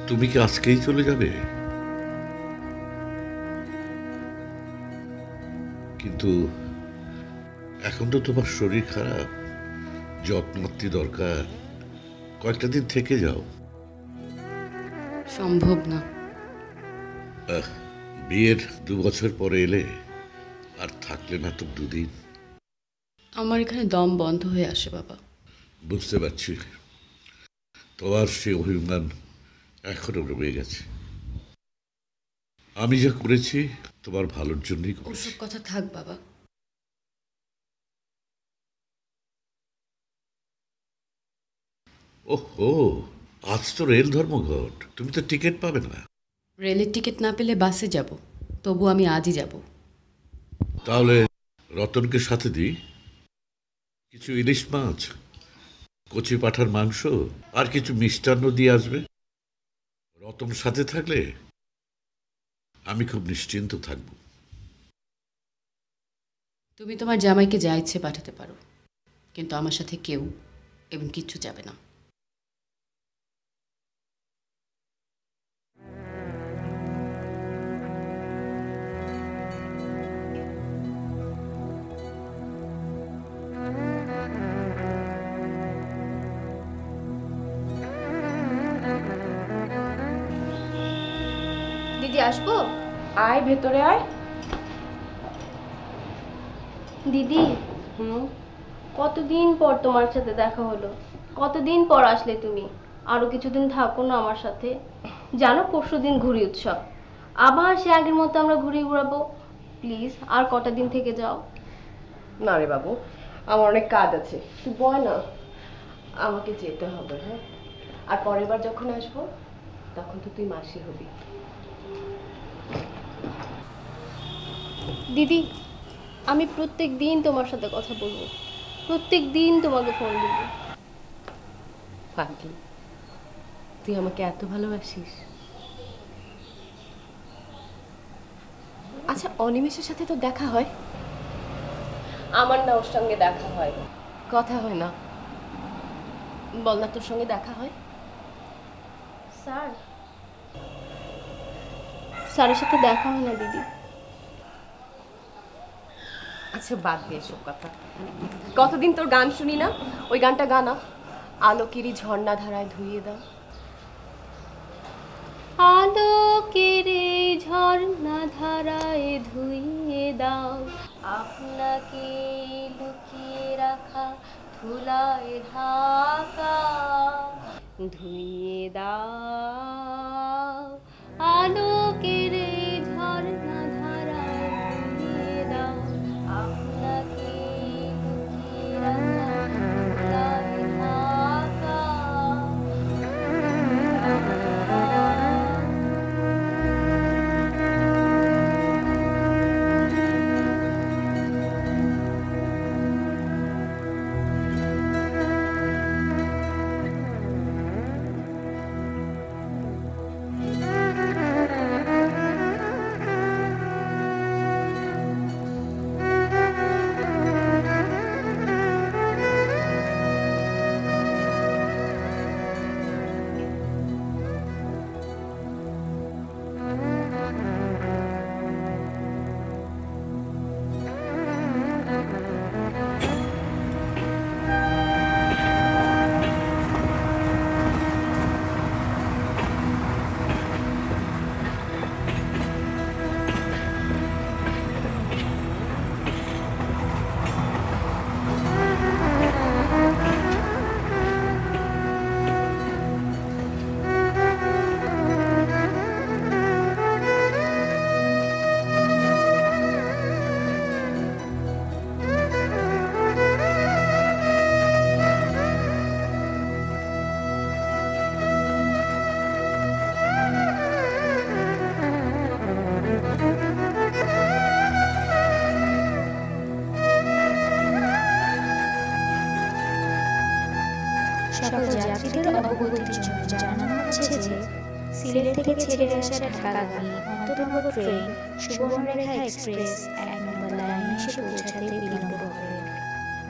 তুমি কি আজকেই চলে যাবে? কিন্তু এখন তো তোমার শরীর খারাপ, যত্নআত্তি দরকার। কয়েকটা দিন থেকে যাও। সম্ভব না। বিয়ের 2 বছর পরে এলে আর থাকলে না তো 2 দিন। আমার এখানে দম বন্ধ হয়ে আসে বাবা। বুঝতে পারছি, তোমার সে অভিমান এখনো রয়ে গেছে। আমি যা করেছি তোমার ভালোর জন্যই করেছি। ওসব কথা থাক বাবা। ওহো, আজ তো রেল ধর্মঘট, তুমি তো টিকিট পাবে না। রেলের টিকিট না পেলে বাসে যাব, তবু আমি আজই যাব। তাহলে রতনকে সাথে দিই, কিছু ইলিশ মাছ, কচি পাঁঠার মাংস আর কিছু মিষ্টান্ন দিয়ে আসবে। রতন সাথে থাকলে আমি খুব নিশ্চিন্ত থাকব। তুমি তোমার জামাইকে যা ইচ্ছে পাঠাতে পারো, কিন্তু আমার সাথে কেউ এবং কিচ্ছু যাবে না। দিদি আসবো? আয় ভেতরে আয়। দিদি, কতদিন পর তোমার সাথে দেখা হলো। কতদিন পর আসলে তুমি। আরো কিছুদিন থাকো না আমার সাথে। জানো পরশুদিন ঘুড়ি উৎসব, আবার সে আগের মতো আমরা ঘুড়ি উড়াবো। প্লিজ আর কটা দিন থেকে যাও। না রে বাবু, আমার অনেক কাজ আছে, তুই বয় না। আমাকে যেতে হবে। হ্যাঁ, আর পরের বার যখন আসবো তখন তো তুই মাসি হবি। দিদি, আমি প্রত্যেক দিন তোমার সাথে কথা বলবো, প্রত্যেক দিন তোমাকে ফোন দিব। পাগলি, তুই আমাকে এত ভালোবাসিস? আচ্ছা, অনিমেষের সাথে তো দেখা হয়? আমার না ওর সঙ্গে দেখা হয়, কথা হয় না। বল না, তোর সঙ্গে দেখা হয়? স্যারের সাথে দেখা হয় না দিদি। আচ্ছা বাদ দে এসব কথা। কতদিন তোর গান শুনি না, ওই গানটা গানা। আলোকেরই ঝর্ণা ধারায় ধুইয়ে দাও। আলোকের ঝর্ণা ধারায় ধুইয়ে দাও, আপনাকে লুকিয়ে রাখা ধুলায় ঢাকা ধুইয়ে দাও। আলোকের ঝর্ণা ধারায় ধুইয়ে দাও, আপনাকে লুকিয়ে রাখা ধুলায় ঢাকা। সকল যাত্রীদের অবগতির জন্য জানানো হচ্ছে যে সিলেট থেকে ছেড়ে আসা ঢাকাগামী অন্তর্ভুক্ত ট্রেন সুবর্ণরেখা এক্সপ্রেস 1 নম্বর লাইনে এসে পৌঁছাতে বিলম্ব হবে।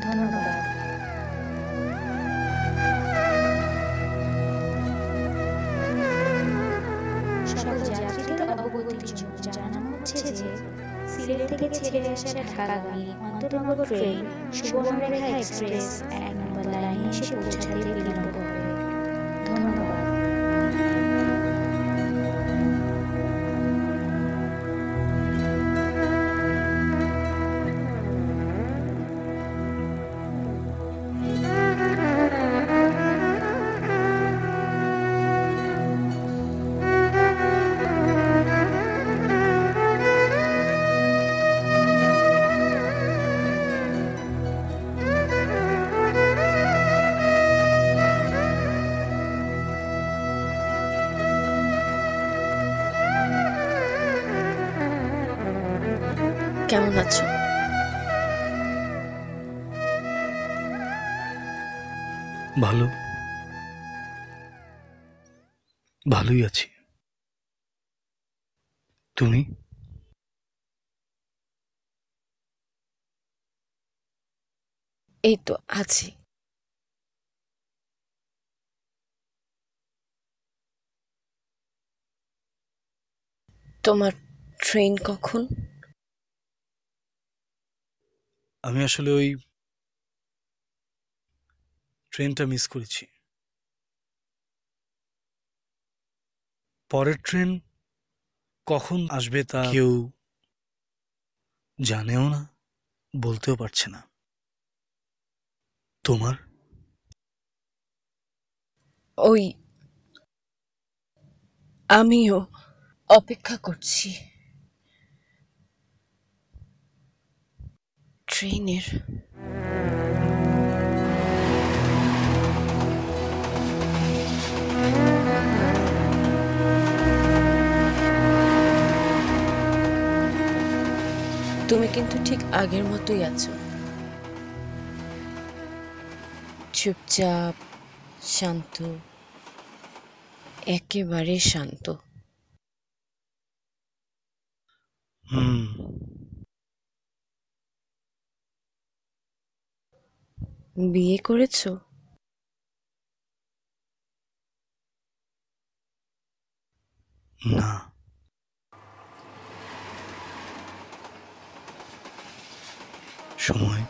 ধন্যবাদ। সিলেট থেকে ছেড়ে আসা ঢাকাগামী অন্তর্বঙ্গ ট্রেন সুবর্ণরেখা এক্সপ্রেস 1 নম্বর লাইনে এসে পৌঁছাতে বিলম্ব হবে। ধন্যবাদ। কেমন আছো? ভালো, ভালোই আছি। তুমি? এই তো আছি। তোমার ট্রেন কখন? আমি আসলে ওই ট্রেনটা মিস করেছি। পরের ট্রেন কখন আসবে তা কেউ জানেও না, বলতেও পারছে না। তোমার? ওই আমিও অপেক্ষা করছি ট্রেনের। তুমি কিন্তু ঠিক আগের মতোই আছো, চুপচাপ, শান্ত, একেবারে শান্ত। বিয়ে করেছো? না, সময়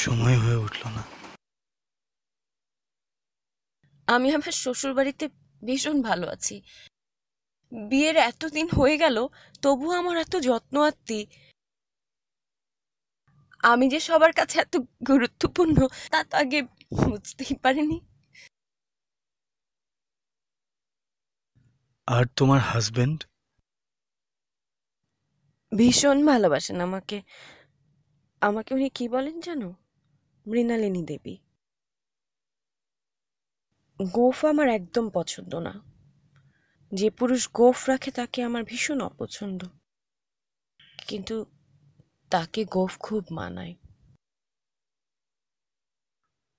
সময় হয়ে উঠল না। আমি আমার শ্বশুর বাড়িতে ভীষণ ভালো আছি। বিয়ের এতদিন হয়ে গেল, তবু আমার এত যত্ন আত্তি। আমি যে সবার কাছে এত গুরুত্বপূর্ণ তা তো আগে বুঝতেই পারিনি। আর তোমার হাজবেন্ড? ভীষণ ভালোবাসেন আমাকে। আমাকে উনি কি বলেন জানো? মৃণালিনী দেবী। গোঁফ আমার একদম পছন্দ না। যে পুরুষ গোঁফ রাখে তাকে আমার ভীষণ অপছন্দ, কিন্তু তাকে গোঁফ খুব মানায়।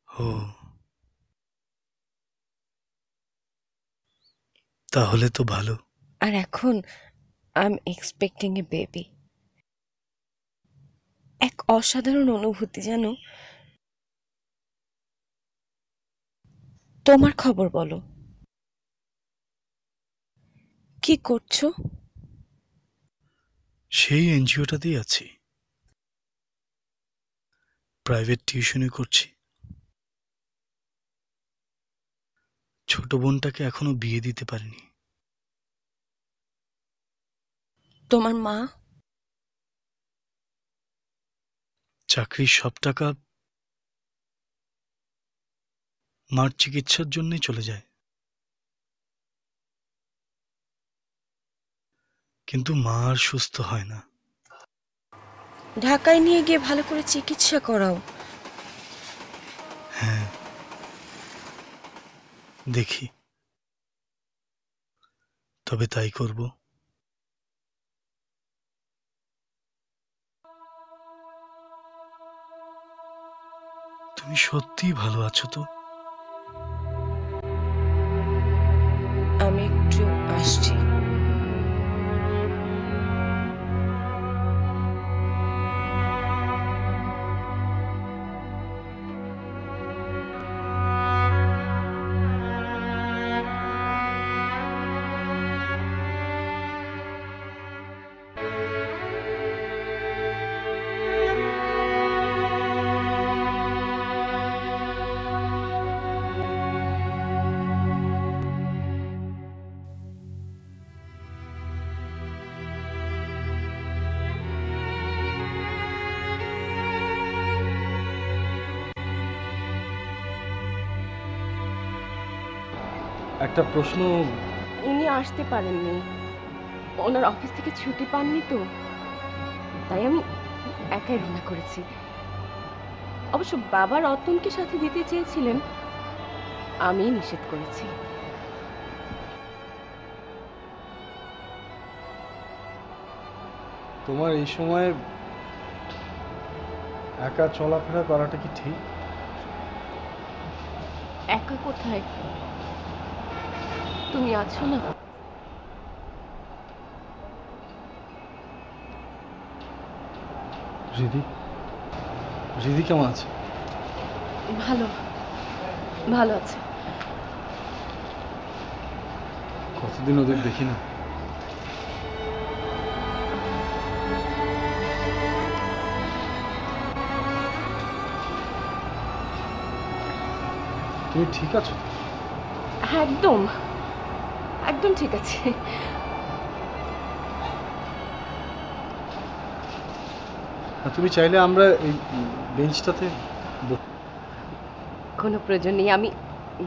ও, তাহলে তো ভালো। আর এখন I am expecting A baby. এক অসাধারণ অনুভূতি জানো। তোমার খবর বলো, কি করছো? সেই এনজিওটাতেই আছি, প্রাইভেট টিউশনি করছি। ছোট বোনটাকে এখনো বিয়ে দিতে পারিনি। তোমার মা? চাকরির সব টাকা মার চিকিৎসার জন্যই চলে যায়, কিন্তু মা আর সুস্থ হয় না। ঢাকায় নিয়ে গিয়ে ভালো করে চিকিৎসা করাও। হ্যাঁ, দেখি, তবে তাই করব। তুমি সত্যিই ভালো আছো তো? আমি একটু আসছি। একটা প্রশ্ন। উনি আসতে পারেননি, ওনার অফিস থেকে ছুটি পাননি তো, তাই আমি একাই রান্না করেছি। অবশ্য বাবা রতনকে সাথে দিতে চেয়েছিলেন, আমি নিষেধ করেছি। তোমার এই সময় একা চলাফেরা করাটা কি ঠিক? একা কোথায়, তুমি আছো না। রিদি কেমন আছে? ভালো ভালো আছে। কতদিন ওদের দেখি না। তুমি ঠিক আছো? একদম একদম ঠিক আছে। তুমি চাইলে আমরা এই বেঞ্চটাতে। কোনো প্রয়োজন নেই, আমি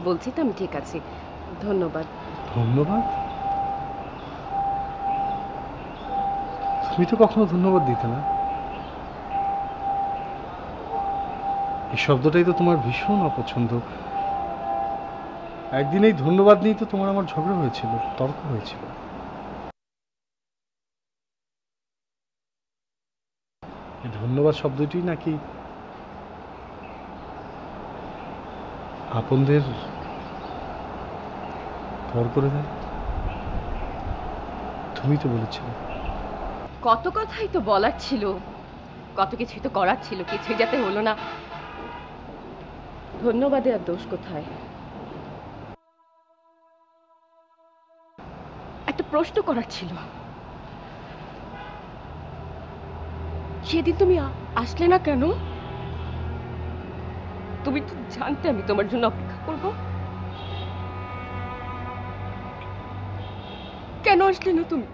বলছি তো আমি ঠিক আছি। ধন্যবাদ। ধন্যবাদ? তুমি তো কখনো ধন্যবাদ দিতে না। এই শব্দটাই তো তোমার ভীষণ অপছন্দ। একদিন এই ধন্যবাদ নিয়েই তো তোমার আমার ঝগড়া হয়েছিল, তর্ক হয়েছিল। এই ধন্যবাদ শব্দটি নাকি আপনদের পর করে দেয়। তুমি তো বলেছিলে। কত কথাই তো বলার ছিল, কত কিছুই তো করার ছিল, কিছুই যাতে হলো না। ধন্যবাদে আর দোষ কোথায়? একটা প্রশ্ন করার ছিল, সেদিন তুমি আসলে না কেন? তুমি তো জানতে আমি তোমার জন্য অপেক্ষা করব, কেন আসলে না তুমি?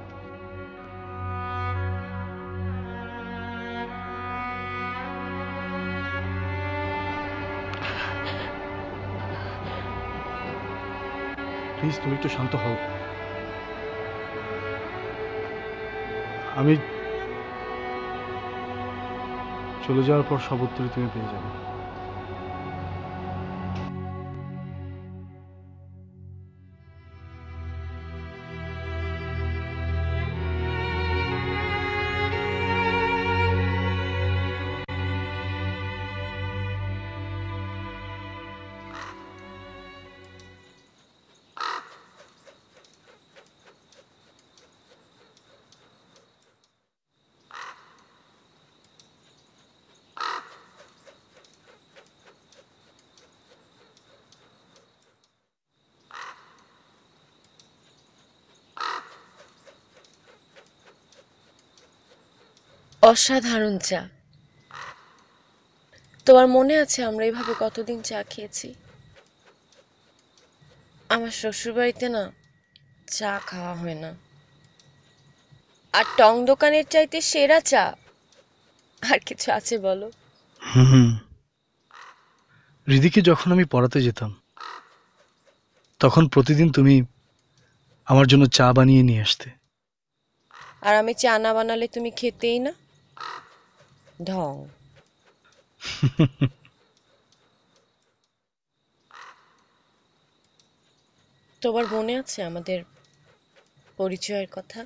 প্লিজ তুমি একটু শান্ত হও। আমি চলে যাওয়ার পর সব উত্তরই তুমি পেয়ে যাবে। অসাধারণ চা। তোমার মনে আছে আমরা এইভাবে কতদিন চা খেয়েছি? আমার শ্বশুরবাড়িতে না চা খাওয়া হয় না, আর টং দোকানের চাইতে সেরা চা আর কিছু আছে বলো? রিদিকে যখন আমি পড়াতে যেতাম তখন প্রতিদিন তুমি আমার জন্য চা বানিয়ে নিয়ে আসতে। আর আমি চা না বানালে তুমি খেতেই না। ঢং। তোমার মনে আছে আমাদের পরিচয়ের কথা?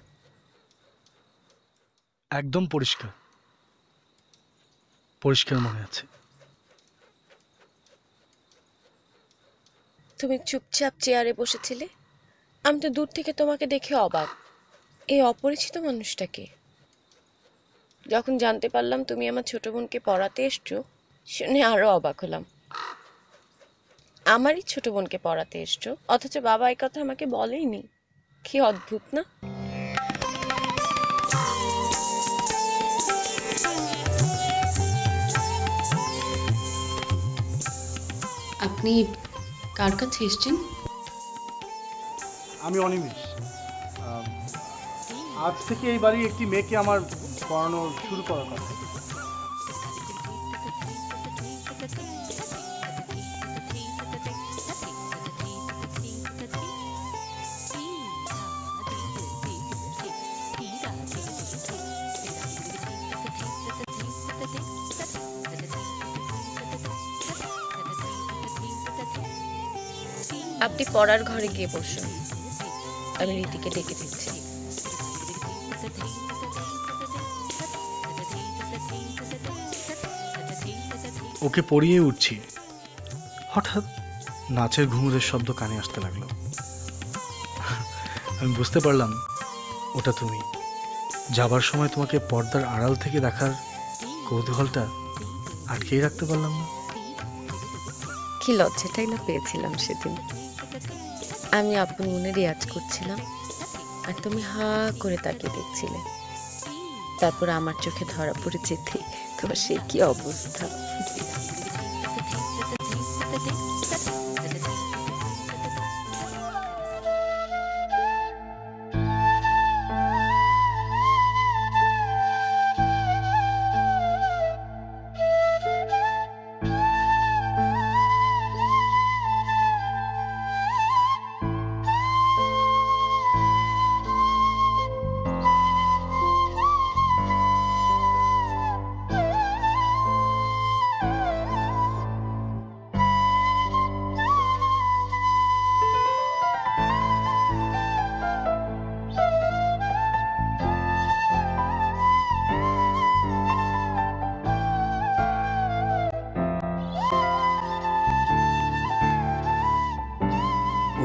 একদম পরিষ্কার পরিষ্কার মনে আছে। তুমি চুপচাপ চেয়ারে বসেছিলে, আমি তো দূর থেকে তোমাকে দেখে অবাক, এই অপরিচিত মানুষটাকে। যখন জানতে পারলাম তুমি আমার ছোট বোনকে পড়াতে এসছো, শুনে আরো অবাক হলাম। আমারই ছোট বোনকে পড়াতে এসছো, অথচ বাবা এই কথা আমাকে বলেইনি। কি অদ্ভুত না? আপনি কার কাছে এসছেন? আমি অনিমেষ। আজ থেকে এই বাড়ি একটি মেয়েকে আমার পড়ানো শুরু করার কথা। আপনি পড়ার ঘরে গিয়ে বসুন, আমি রীতিকে ডেকে দিচ্ছি। ওকে পড়িয়ে উঠছি, হঠাৎ নাচের ঘুঙুরের শব্দ কানে আসতে লাগলো। আমি বুঝতে পারলাম ওটা তুমি। যাবার সময় তোমাকে পর্দার আড়াল থেকে দেখার কৌতূহলটা আটকেই রাখতে পারলাম না। কি লজ্জাটাই না পেয়েছিলাম সেদিন। আমি আপন মনে রেয়াজ করছিলাম আর তুমি হা করে তাকিয়ে দেখছিলে। তারপর আমার চোখে ধরা পড়ে যেতে তোমার সে কি অবস্থা।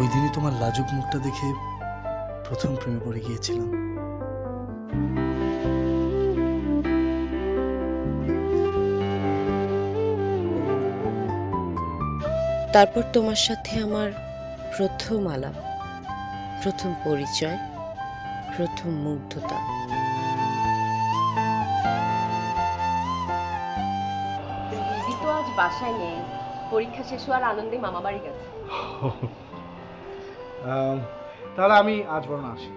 ওই দিনই তোমার লাজুক মুখটা দেখে প্রথম প্রেমে পড়ে গিয়েছিলাম। তারপর তোমার সাথে আমার প্রথম আলাপ, প্রথম পরিচয়, প্রথম মুগ্ধতা। দিদি তো আজ বাসায় নেই, পরীক্ষা শেষ হওয়ার আনন্দে মামা বাড়ি গেছে। তাহলে আমি আজ বরং আসি।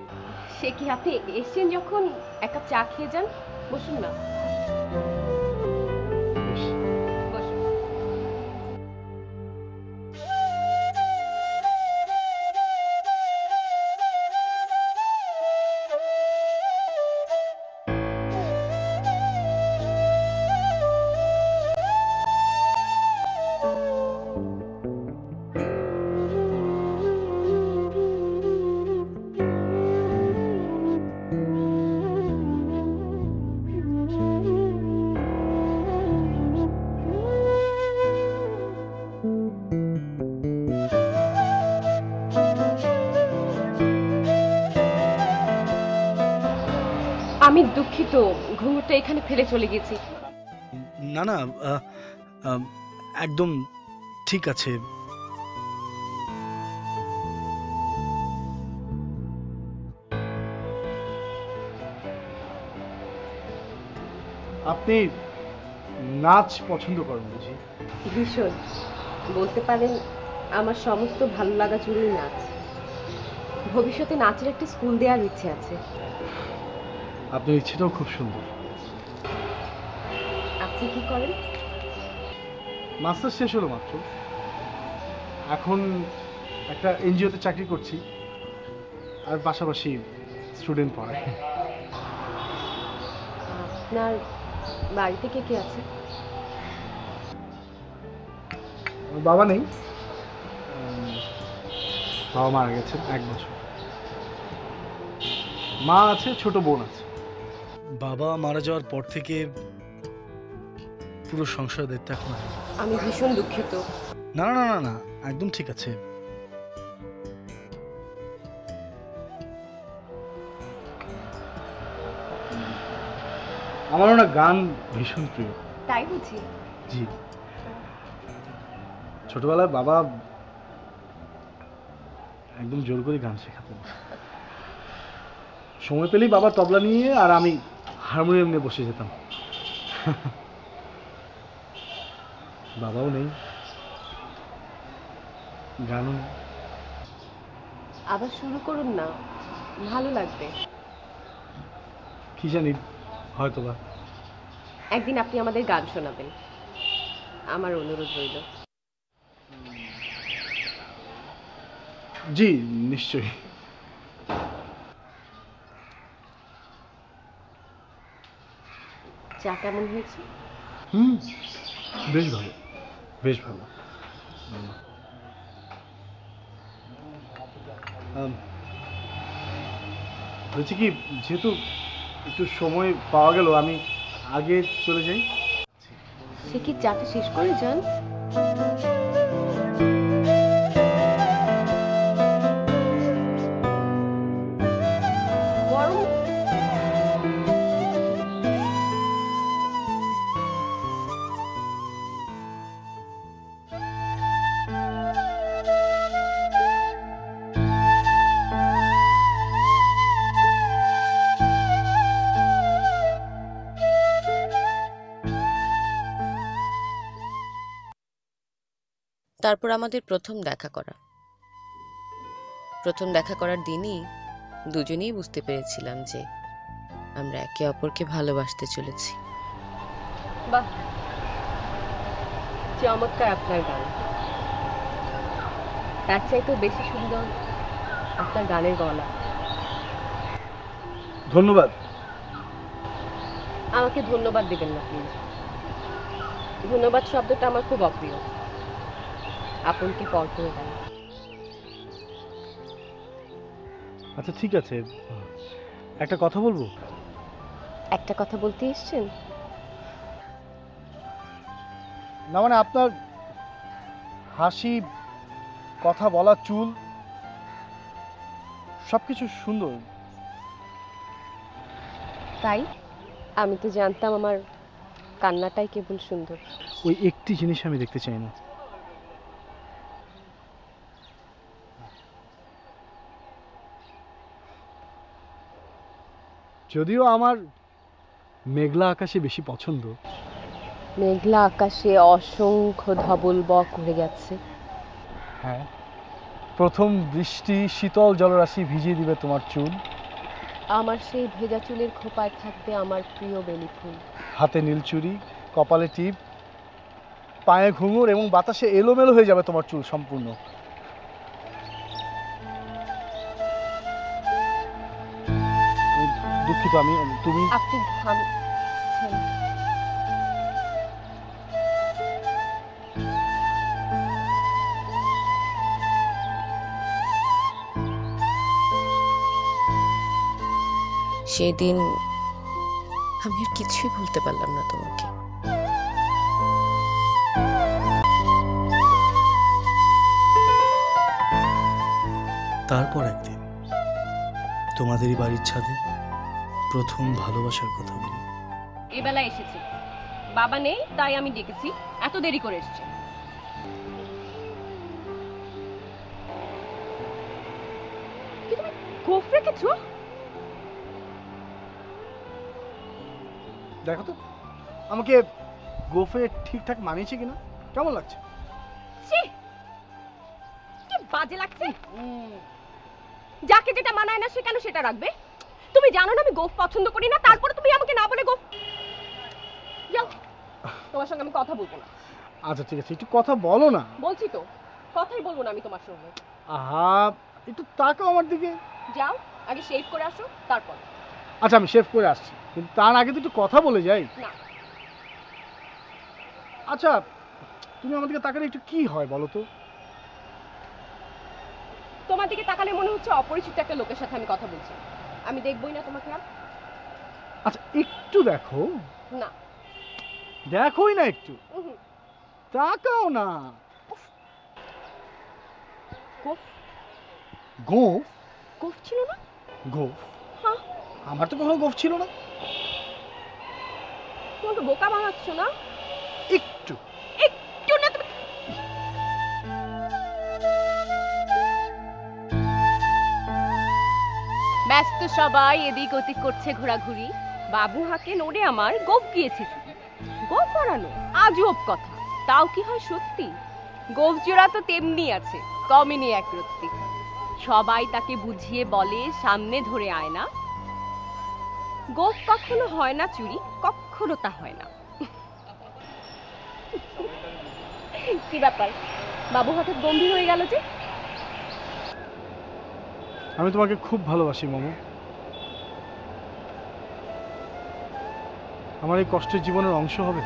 সে কি, আপনি এসছেন যখন এক কাপ চা খেয়ে যান, বসুন না। বসুন। আমি দুঃখিত, ঘুঙুরটা এখানে ফেলে চলে গেছি। না না, একদম ঠিক আছে। আপনি নাচ পছন্দ করেন বুঝি? ভীষণ, বলতে পারেন আমার সমস্ত ভালো লাগা জুড়েই নাচ। ভবিষ্যতে নাচের একটা স্কুল দেওয়ার ইচ্ছে আছে। আপনার ইচ্ছেটাও খুব সুন্দর। আপনি কি করেন? মাস্টার শেষ হলো মাত্র, এখন একটা এনজিওতে চাকরি করছি আর পাশাপাশি স্টুডেন্ট পড়াই। আপনার বাড়িতে কে কে আছে? বাবা নেই, বাবা মারা গেছে 1 বছর। মা আছে, ছোট বোন আছে। বাবা মারা যাওয়ার পর থেকে পুরো সংসার দায়িত্ব এখন আমি। আমি ভীষণ দুঃখিত। না না না না, একদম ঠিক আছে। আমারও না গান ভীষণ প্রিয়। তাই বুঝি? জি, ছোটবেলায় বাবা একদম জোর করে গান শেখাতেন। সময় পেলেই বাবা তবলা নিয়ে আর আমি হারমোনিয়াম নিয়ে বসে যেতাম। বাবাও নেই, গানও নেই। আবার শুরু করুন না, ভালো লাগবে। কি জানি, হয়তোবা একদিন আপনি আমাদের গান শোনাবেন, আমার অনুরোধ রইল। জি নিশ্চয়ই। চা কেমন হয়েছে? বেশ ভালো, বেশ ভালো। হয়েছে কি, যেহেতু একটু সময় পাওয়া গেল, আমি আগে চলে যাই। সে কি চাটা শেষ করে যান? গরম। তারপর আমাদের প্রথম দেখা করার দিনই দুজনেই বুঝতে পেরেছিলাম যে আমরা একে অপরকে ভালোবাসতে চলেছি। বাহ, চমৎকার আপনার গান। তার চাইতেও বেশি সুন্দর আপনার গানের গলা। ধন্যবাদ। আমাকে ধন্যবাদ দেবেন না প্লিজ। ধন্যবাদ শব্দটা আমার খুব অপ্রিয়। আপনকে পর করে দেন। আচ্ছা ঠিক আছে, একটা কথা বলবো। একটা কথা বলতে এসছেন? না মানে আপনার হাসি, কথা বলা, চুল সবকিছু সুন্দর। তাই? আমি তো জানতাম আমার কান্নাটাই কেবল সুন্দর। ওই একটি জিনিস আমি দেখতে চাই না। যদিও আমার মেঘলা আকাশে বেশি পছন্দ। মেঘলা আকাশে অসংখ্য ধবল বক উড়ে গেছে। হ্যাঁ, প্রথম বৃষ্টি শীতল জলরাশি ভিজিয়ে দিবে তোমার চুল। আমার সেই ভেজা চুলের খোপায় থাকবে আমার প্রিয় বেলি ফুল। হাতে নীলচুড়ি, কপালে টিপ, পায়ে ঘুঙুর এবং বাতাসে এলোমেলো হয়ে যাবে তোমার চুল সম্পূর্ণ। দুঃখিত আমি, তুমি আপনি ঘামছেন। সেদিন আমি আর কিছুই বলতে পারলাম না তোমাকে। তারপর একদিন তোমাদেরই বাড়ির ছাদে প্রথম ভালোবাসার কথা বলি। এবেলা এসেছি, বাবা নেই তাই আমি ডেকেছি, এত দেরি করে এসেছে। কি তুমি গোফ রেখেছো? দেখো তো আমাকে গোফে ঠিকঠাক মানিয়েছে কিনা, কেমন লাগছে? কি বাজে লাগছে। যাকে যেটা মানায় না সে কেন সেটা রাখবে? তুমি জানো না আমি গোফ পছন্দ করি না, তারপরে তুমি আমাকে না বলে গোফ। যাও, তোমার সঙ্গে আমি কথা বলবো না। আচ্ছা ঠিক আছে, একটু কথা বলো না। বলছি তো, কথাই বলবো না আমি তোমার সঙ্গে। আহা, একটু তাকাও আমার দিকে। যাও, আগে শেভ করে আসো তারপর। আচ্ছা আমি শেভ করে আসছি, কিন্তু তার আগে তো একটু কথা বলে যাই। না। আচ্ছা তুমি আমার দিকে তাকালে একটু কি হয় বলো তো? তোমার দিকে তাকালে মনে হচ্ছে অপরিচিত একটা লোকের সাথে আমি কথা বলছি। আমি দেখবই না তোমাকে আর। আচ্ছা একটু দেখো না। দেখোই না, একটু তাকাও না। গোফ গোফ? গোফ ছিল না? গোফ? হ্যাঁ। আমার তো কখনো গোফ ছিল না। তোমাকে বোকা বানাচ্ছ না? একটু একটু না তুমি। ব্যস্ত সবাই এদিক ওদিক করছে ঘোরাঘুরি। বাবু হাকে নড়ে আমার গোফ গিয়েছে। গোফ হারানো আজব কথা, তাও কি হয় সত্যি? গোফ জোড়া তো তেমনি আছে, কমেনি এক রত্তি। সবাই তাকে বুঝিয়ে বলে সামনে ধরে আয় না। গোফ কখনো হয় না চুরি, কখনো তা হয় না। কি ব্যাপার, বাবু হঠাৎ গম্ভীর হয়ে গেল যে? আমি তোমাকে খুব ভালোবাসি মামু। আমার এই কষ্টের জীবনের অংশ হবে।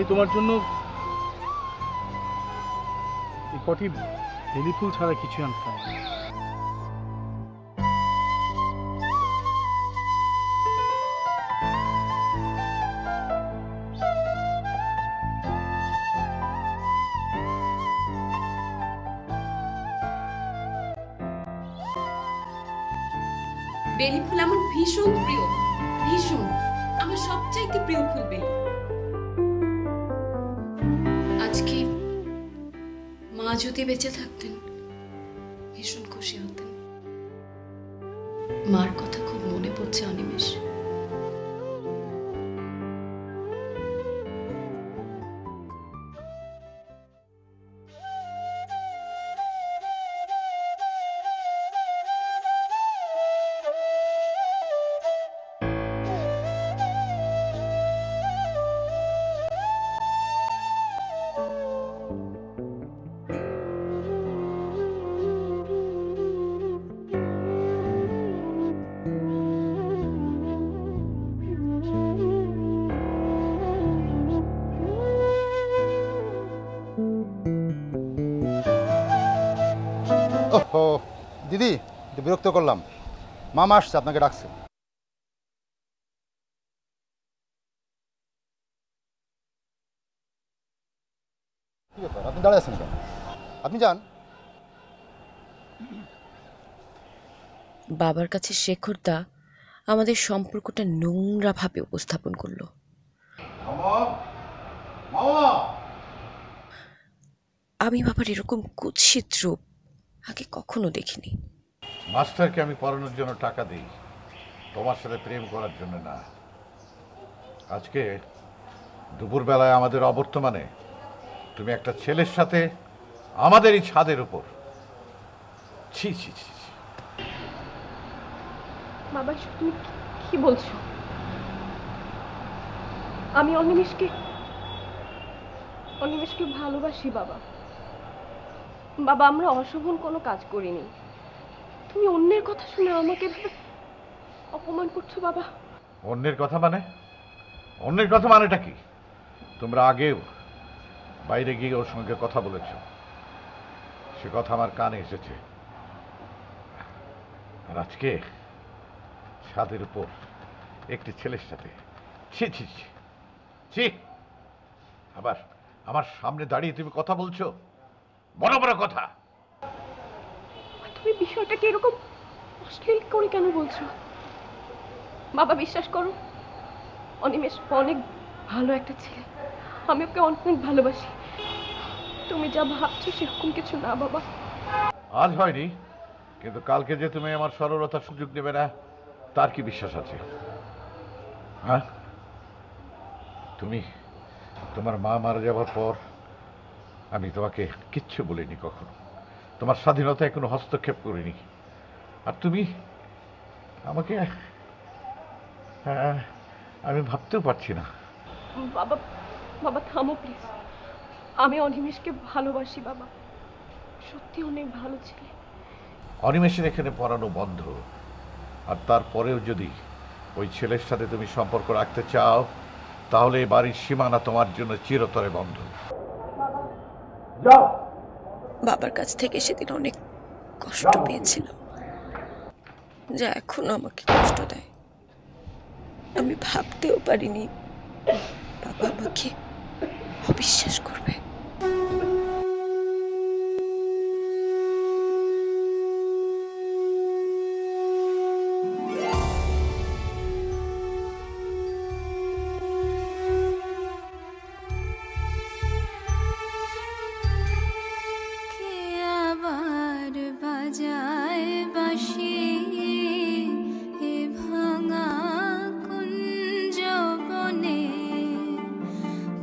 তোমার জন্য এই কটি বেলি ফুল ছাড়া কিছু আনতে পারি না। বেলি ফুল আমার ভীষণ প্রিয়, ভীষণ, আমার সবচাইতে প্রিয় ফুল বেলি। আজকে মা যদি বেঁচে থাকতেন ভীষণ খুশি হতেন। মার কথা খুব মনে পড়ছে অনিমেষ। ওহো দিদি, বিরক্ত করলাম। মামা আসছে, আপনাকে ডাকছে। কি ব্যাপার, আপনি দাঁড়িয়ে আছেন কেন? আপনি যান। বাবার কাছে শেখরদা আমাদের সম্পর্কটা নোংরাভাবে উপস্থাপন করলো। আমি বাবার এরকম কুৎসিত রূপ আগে কখনো দেখিনি। মাস্টারকে আমি পড়ানোর জন্য টাকা দিই, তোমার সাথে প্রেম করার জন্য না। আজকে দুপুরবেলায় আমাদের অবর্তমানে তুমি একটা ছেলের সাথে আমাদের এই ছাদের উপর। ছি ছি ছি ছি। বাবা তুমি কি বলছো? আমি অনিমেষকে ভালোবাসি বাবা। বাবা আমরা অশোভন কোনো কাজ করিনি। তুমি অন্যের কথা শুনে আমাকে অপমান করছো বাবা। অন্যের কথা মানে? অন্যের কথা মানেটা কি? তোমরা আগেও বাইরে গিয়ে ওর সঙ্গে কথা বলেছ, সে কথা আমার কানে এসেছে। আর আজকে ছাদের উপর একটি ছেলের সাথে। ছি ছি ছি ছি। আবার আমার সামনে দাঁড়িয়ে তুমি কথা বলছো, বড় বড় কথা। তুমি বিষয়টাকে এরকম অশ্লীল করে কেন বলছো বাবা? বিশ্বাস করো অনিমেষ অনেক ভালো একটা ছেলে, আমি ওকে অনেক ভালোবাসি। তুমি যা ভাবছো সেরকম কিছু না বাবা। আজ হয়নি, কিন্তু কালকে যে তুমি আমার সরলতার সুযোগ নেবে না তার কি বিশ্বাস আছে? হ্যাঁ, তুমি তোমার মা মারা যাওয়ার পর আমি তোমাকে কিচ্ছু বলিনি কখনো, তোমার স্বাধীনতায় কোনো হস্তক্ষেপ করিনি। আর তুমি আমাকে, আমি ভাবতেও পারছি না। বাবা বাবা থামো প্লিজ। আমি অনিমেষকে ভালোবাসি বাবা, সত্যি অনেক ভালো ছেলে। অনিমেষের এখানে পড়ানো বন্ধ, আর তারপরেও যদি ওই ছেলের সাথে তুমি সম্পর্ক রাখতে চাও তাহলে এই বাড়ির সীমানা তোমার জন্য চিরতরে বন্ধ। বাবার কাছ থেকে সেদিন অনেক কষ্ট পেয়েছিলাম, যা এখনো আমাকে কষ্ট দেয়। আমি ভাবতেও পারিনি বাবা আমাকে অবিশ্বাস করবে।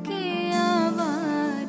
কে আবার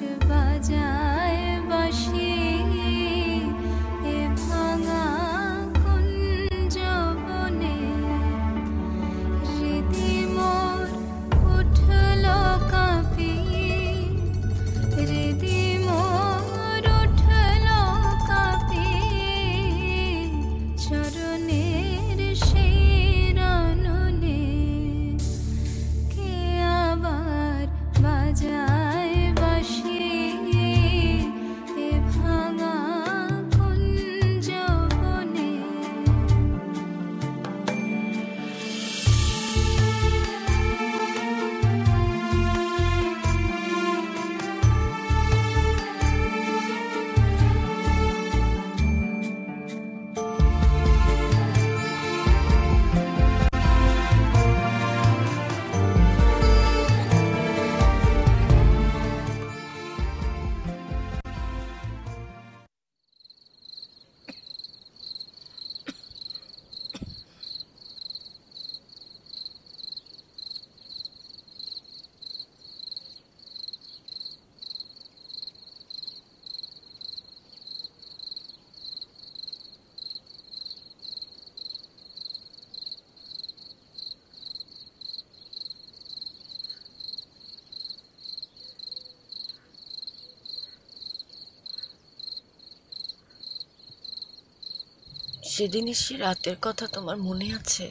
সেদিনের সে রাতের কথা তোমার মনে আছে?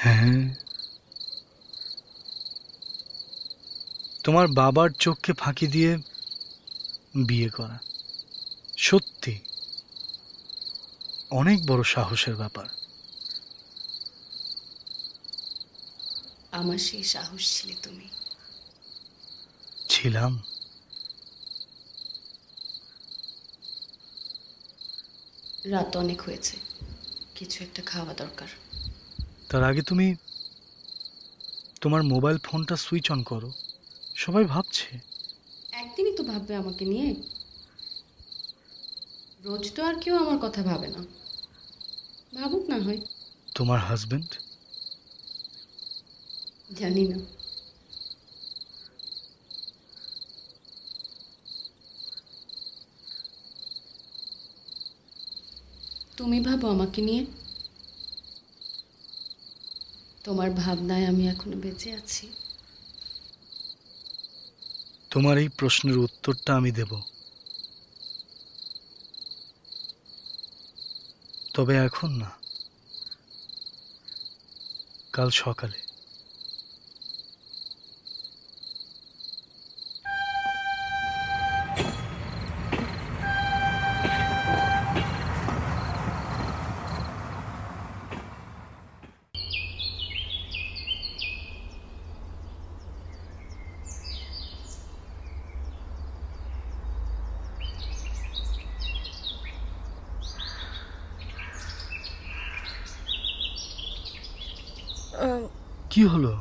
হ্যাঁ, তোমার বাবার চোখকে ফাঁকি দিয়ে বিয়ে করা সত্যি অনেক বড় সাহসের ব্যাপার। আমার সেই সাহস ছিলে তুমি। ছিলাম। রাত অনেক হয়েছে, কিছু একটা খাওয়া দরকার। তার আগে তুমি তোমার মোবাইল ফোনটা সুইচ অন করো, সবাই ভাবছে। একদিনই তো ভাববে আমাকে নিয়ে, রোজ তো আর কেউ আমার কথা ভাবে না। ভাবুক না হয়। তোমার হাজবেন্ড? জানি না। তুমি ভাবো আমাকে নিয়ে? তোমার ভাবনায় আমি এখনো বেঁচে আছি। তোমার এই প্রশ্নের উত্তরটা আমি দেব, তবে এখন না, কাল সকালে। কি হলো?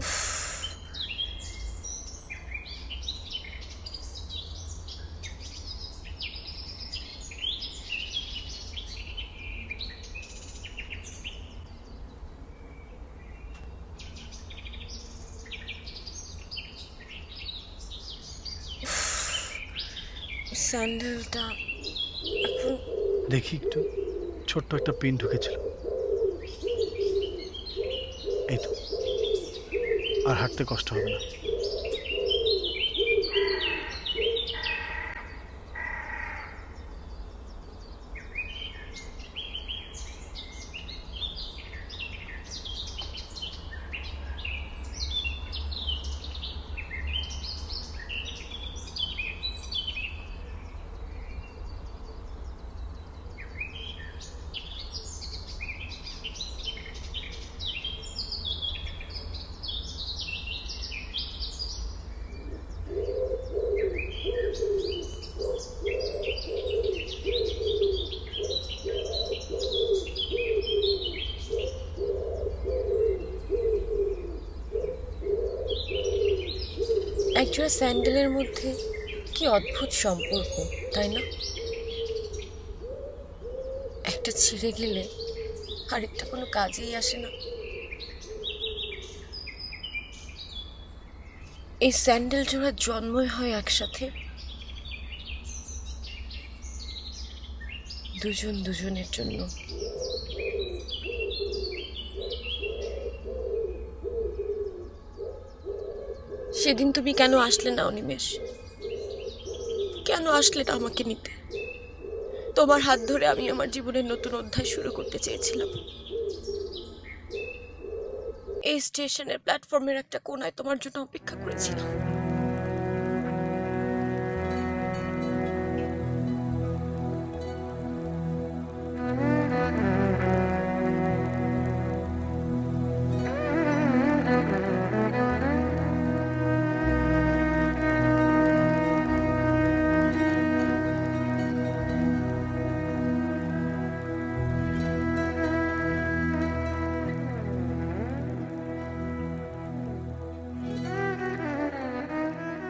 স্যান্ডেলটা দেখি একটু, ছোট্ট একটা পিন ঢুকেছিল। এই তো, আর হাঁটতে কষ্ট হবে না। একজোড়া স্যান্ডেলের মধ্যে কি অদ্ভুত সম্পর্ক, তাই না? একটা ছিঁড়ে গেলে আরেকটা কোনো কাজেই আসে না। এই স্যান্ডেল জোড়ার জন্মই হয় একসাথে, দুজন দুজনের জন্য। সেদিন তুমি কেন আসলে না অনিমেষ? কেন আসলে না আমাকে নিতে? তোমার হাত ধরে আমি আমার জীবনের নতুন অধ্যায় শুরু করতে চেয়েছিলাম। এই স্টেশনের প্ল্যাটফর্মের একটা কোনায় তোমার জন্য অপেক্ষা করেছিলাম।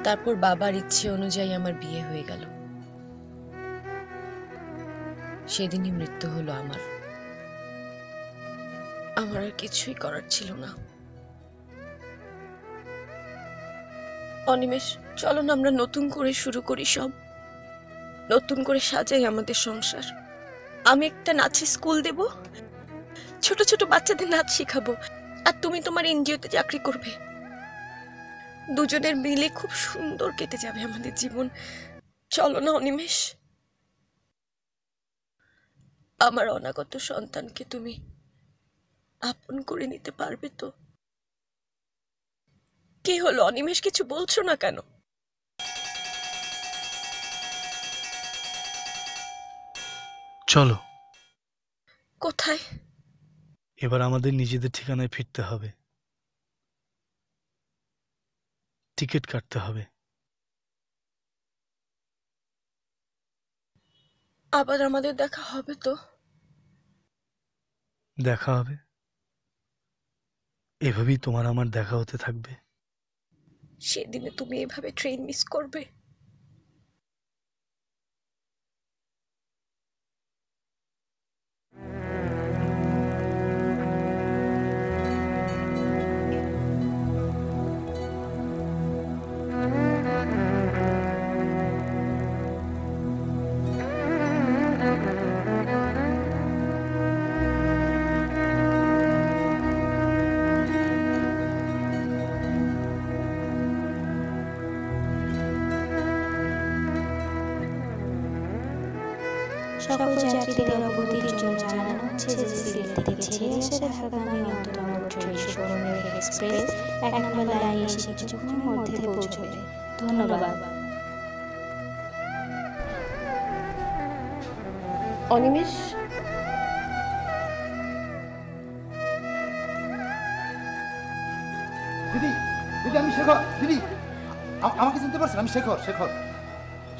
তারপর বাবার ইচ্ছে অনুযায়ী আমার বিয়ে হয়ে গেল। সেদিনই মৃত্যু হলো আমার। আমার আর কিছুই করার ছিল না। অনিমেষ, চলো না আমরা নতুন করে শুরু করি, সব নতুন করে সাজাই আমাদের সংসার। আমি একটা নাচের স্কুল দেব, ছোট ছোট বাচ্চাদের নাচ শেখাবো, আর তুমি তোমার এনজিওতে চাকরি করবে। দুজনের মিলে খুব সুন্দর কেটে যাবে আমাদের জীবন। চলো না অনিমেষ। আমার অনাগত সন্তানকে তুমি আপন করে নিতে পারবে তো? কি হলো অনিমেষ, কিছু বলছো না কেন? চলো। কোথায়? এবার আমাদের নিজেদের ঠিকানায় ফিরতে হবে, টিকিট কাটতে হবে। আবার আমাদের দেখা হবে তো? দেখা হবে, এভাবেই তোমার আমার দেখা হতে থাকবে। সেদিনে তুমি এভাবে ট্রেন মিস করবে? সকল যাত্রীদের অবগতির জন্য জানানো হচ্ছে যে সিলেট থেকে ছেড়ে আসা ঢাকাগামী অন্যতম ট্রেন সুবর্ণরেখা এক্সপ্রেস 1 নম্বর লাইনে এসে কিছুক্ষণের মধ্যে পৌঁছবে। ধন্যবাদ। অনিমেষ, দিদি দিদি আমি শেখর। দিদি আমাকে চিনতে পারছেন? আমি শেখর।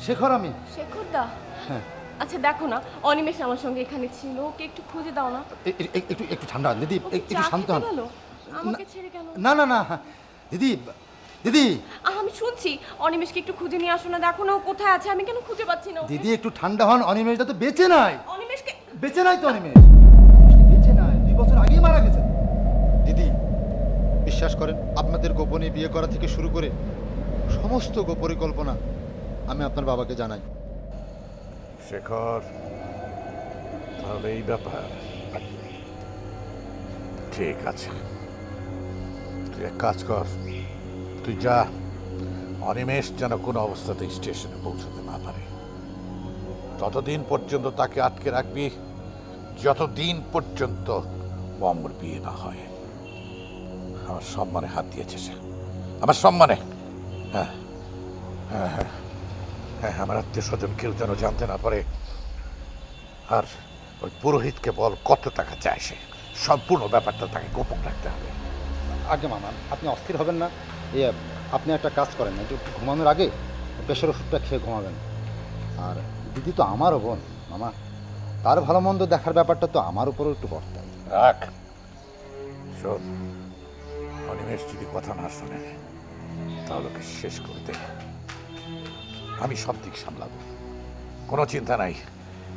শেখর আমি। শেখর দা? হ্যাঁ। আচ্ছা দেখো না, অনিমেষ আমার সঙ্গে এখানে ছিল, ওকে একটু খুঁজে দাও না। একটু ঠান্ডা হন দিদি, একটু শান্ত হন। আমাকে ছেড়ে কেন? না দিদি দিদি আমি শুনছি, অনিমেষকে একটু খুঁজে নিয়ে আসো না। দেখো না ও কোথায় আছে, আমি কেন খুঁজে পাচ্ছি না ওকে। দিদি একটু ঠান্ডা হন। অনিমেষটা তো বেঁচে নাই। অনিমেষকে বেঁচে নাই তো অনিমেষ, বেঁচে নাই, 2 বছর আগেই মারা গেছে। দিদি বিশ্বাস করেন, আপনাদের গোপনে বিয়ে করা থেকে শুরু করে সমস্ত পরিকল্পনা আমি আপনার বাবাকে জানাই। শেখর, তাহলে এই ব্যাপার। ঠিক আছে, তুই এক কাজ কর, তুই যা, অনিমেষ যেন কোনো অবস্থাতে স্টেশনে পৌঁছতে না পারে। ততদিন পর্যন্ত তাকে আটকে রাখবি, যতদিন পর্যন্ত বম্বর বিয়ে না হয়। আমার সম্মানে হাত দিয়েছে সে, আমার সম্মানে। হ্যাঁ হ্যাঁ হ্যাঁ হ্যাঁ, আমার আত্মীয় স্বজন কেউ যেন জানতে না পারে। আর ওই পুরোহিতকে বল কত টাকা চায় সে, সম্পূর্ণ ব্যাপারটা তাকে গোপন রাখতে হবে। আগে মামা আপনি অস্থির হবেন না। আপনি একটা কাজ করেন, একটু ঘুমানোর আগে প্রেশার ওষুধটা খেয়ে ঘুমাবেন। আর দিদি তো আমারও বোন মামা, তার ভালো মন্দ দেখার ব্যাপারটা তো আমার উপরও একটু বর্তায়। রাখ। শোন, অনিমেষ যদি কথা না শোনে তাহলে ওকে শেষ করে দে। আমি সব দিক সামলাবো, কোনো চিন্তা নাই,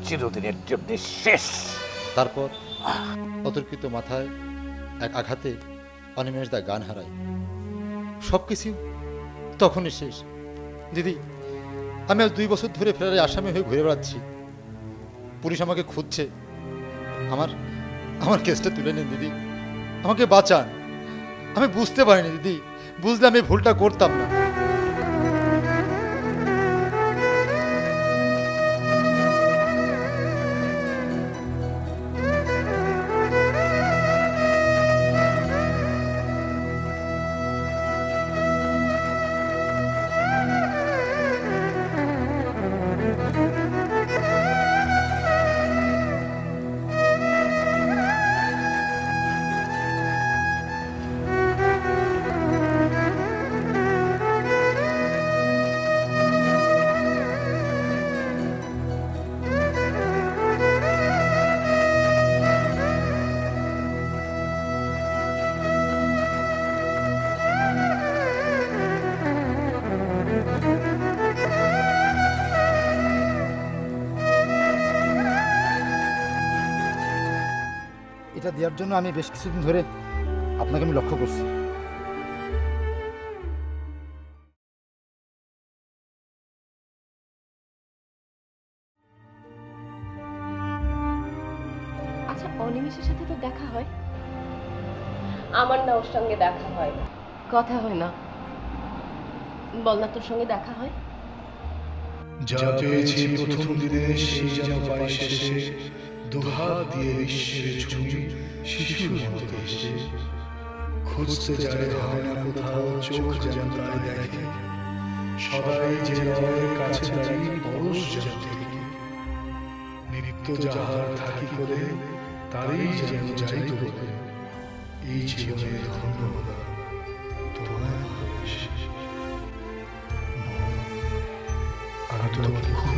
চিরদিনের জন্য শেষ। তারপর অতর্কিত মাথায় এক আঘাতে অনিমেষ দা গান হারায়। সব কিছু তখনই শেষ। দিদি আমি আজ 2 বছর ধরে ফেরারে আসামি হয়ে ঘুরে বেড়াচ্ছি। পুলিশ আমাকে খুঁজছে। আমার কেসটা তুলে নিন দিদি, আমাকে বাঁচান। আমি বুঝতে পারিনি দিদি, বুঝলে আমি ভুলটা করতাম না। এটা দেওয়ার জন্য আমি বেশ কিছুদিন ধরে আপনাকে আমি লক্ষ্য করছি। আচ্ছা অনিমেষের সাথে তো দেখা হয়? আমার না ওর সঙ্গে দেখা হয়, কথা হয় না। বল না, তোর সঙ্গে দেখা হয়? যা পেয়েছি প্রথম দিনে সেই যেন পাই শেষে, দুহাত দিয়ে বিশ্বের ছবি শিশুর মতো এসে খুঁজতে যায় হয় না কোথাও চোখ যেন তাই দেখে সদাই যে হৃদয়ের কাছে দাঁড়িয়ে পরশ যেন থেকে নিত্য যাহার থাকি করে তারই যেন যাইত বলে এই জীবনে ধন্য হলাম তোমায় ভালোবেসে। আমি তোমাকে খুব